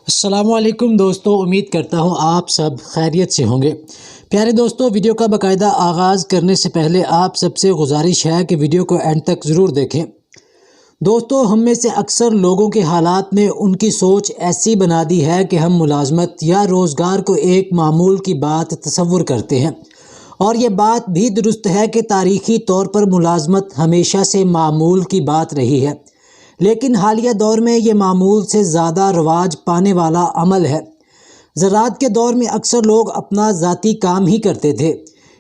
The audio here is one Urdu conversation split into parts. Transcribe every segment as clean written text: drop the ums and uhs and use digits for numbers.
السلام علیکم دوستو، امید کرتا ہوں آپ سب خیریت سے ہوں گے۔ پیارے دوستو، ویڈیو کا باقاعدہ آغاز کرنے سے پہلے آپ سب سے گزارش ہے کہ ویڈیو کو اینڈ تک ضرور دیکھیں۔ دوستو، ہم میں سے اکثر لوگوں کے حالات نے ان کی سوچ ایسی بنا دی ہے کہ ہم ملازمت یا روزگار کو ایک معمول کی بات تصور کرتے ہیں، اور یہ بات بھی درست ہے کہ تاریخی طور پر ملازمت ہمیشہ سے معمول کی بات رہی ہے، لیکن حالیہ دور میں یہ معمول سے زیادہ رواج پانے والا عمل ہے۔ زراعت کے دور میں اکثر لوگ اپنا ذاتی کام ہی کرتے تھے۔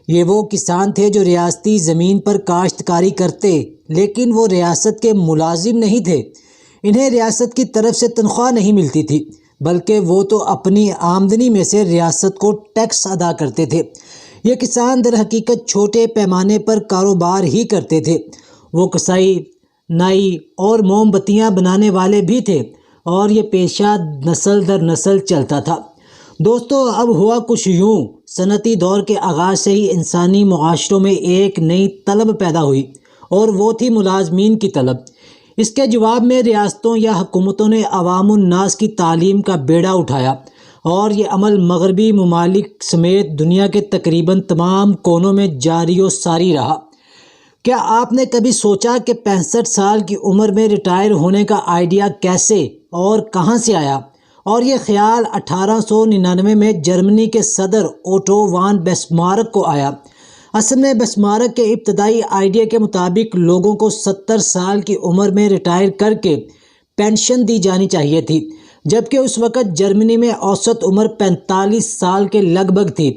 یہ وہ کسان تھے جو ریاستی زمین پر کاشتکاری کرتے، لیکن وہ ریاست کے ملازم نہیں تھے۔ انہیں ریاست کی طرف سے تنخواہ نہیں ملتی تھی، بلکہ وہ تو اپنی آمدنی میں سے ریاست کو ٹیکس ادا کرتے تھے۔ یہ کسان در حقیقت چھوٹے پیمانے پر کاروبار ہی کرتے تھے۔ وہ کسائی، نائی اور موم بتیاں بنانے والے بھی تھے، اور یہ پیشہ نسل در نسل چلتا تھا۔ دوستو، اب ہوا کچھ یوں، صنعتی دور کے آغاز سے ہی انسانی معاشروں میں ایک نئی طلب پیدا ہوئی، اور وہ تھی ملازمین کی طلب۔ اس کے جواب میں ریاستوں یا حکومتوں نے عوام الناس کی تعلیم کا بیڑا اٹھایا، اور یہ عمل مغربی ممالک سمیت دنیا کے تقریباً تمام کونوں میں جاری و ساری رہا۔ کیا آپ نے کبھی سوچا کہ 65 سال کی عمر میں ریٹائر ہونے کا آئیڈیا کیسے اور کہاں سے آیا؟ اور یہ خیال 1899 میں جرمنی کے صدر اوٹو وان بسمارک کو آیا۔ اصل میں بسمارک کے ابتدائی آئیڈیا کے مطابق لوگوں کو 70 سال کی عمر میں ریٹائر کر کے پینشن دی جانی چاہیے تھی، جبکہ اس وقت جرمنی میں اوسط عمر 45 سال کے لگ بھگ تھی،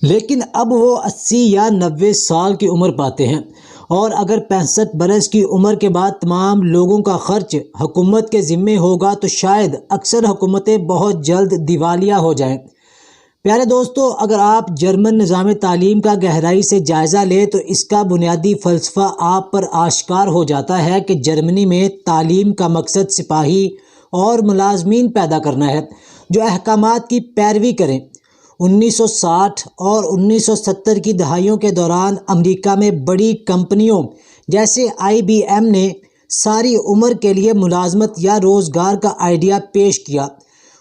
لیکن اب وہ 80 یا 90 سال کی عمر پاتے ہیں۔ اور اگر 65 برس کی عمر کے بعد تمام لوگوں کا خرچ حکومت کے ذمے ہوگا تو شاید اکثر حکومتیں بہت جلد دیوالیہ ہو جائیں۔ پیارے دوستو، اگر آپ جرمن نظام تعلیم کا گہرائی سے جائزہ لیں تو اس کا بنیادی فلسفہ آپ پر آشکار ہو جاتا ہے کہ جرمنی میں تعلیم کا مقصد سپاہی اور ملازمین پیدا کرنا ہے جو احکامات کی پیروی کریں۔ 1960 اور 1970 کی دہائیوں کے دوران امریکہ میں بڑی کمپنیوں جیسے IBM نے ساری عمر کے لیے ملازمت یا روزگار کا آئیڈیا پیش کیا۔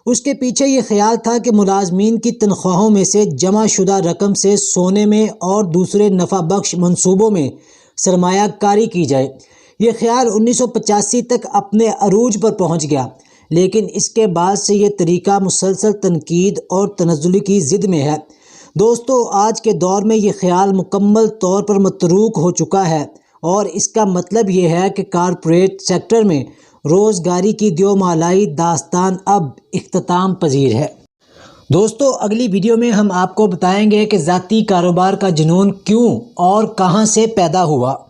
اس کے پیچھے یہ خیال تھا کہ ملازمین کی تنخواہوں میں سے جمع شدہ رقم سے سونے میں اور دوسرے نفع بخش منصوبوں میں سرمایہ کاری کی جائے۔ یہ خیال 1985 تک اپنے عروج پر پہنچ گیا، لیکن اس کے بعد سے یہ طریقہ مسلسل تنقید اور تنزلی کی ضد میں ہے۔ دوستو، آج کے دور میں یہ خیال مکمل طور پر متروک ہو چکا ہے، اور اس کا مطلب یہ ہے کہ کارپوریٹ سیکٹر میں روزگاری کی دیومالائی داستان اب اختتام پذیر ہے۔ دوستو، اگلی ویڈیو میں ہم آپ کو بتائیں گے کہ ذاتی کاروبار کا جنون کیوں اور کہاں سے پیدا ہوا۔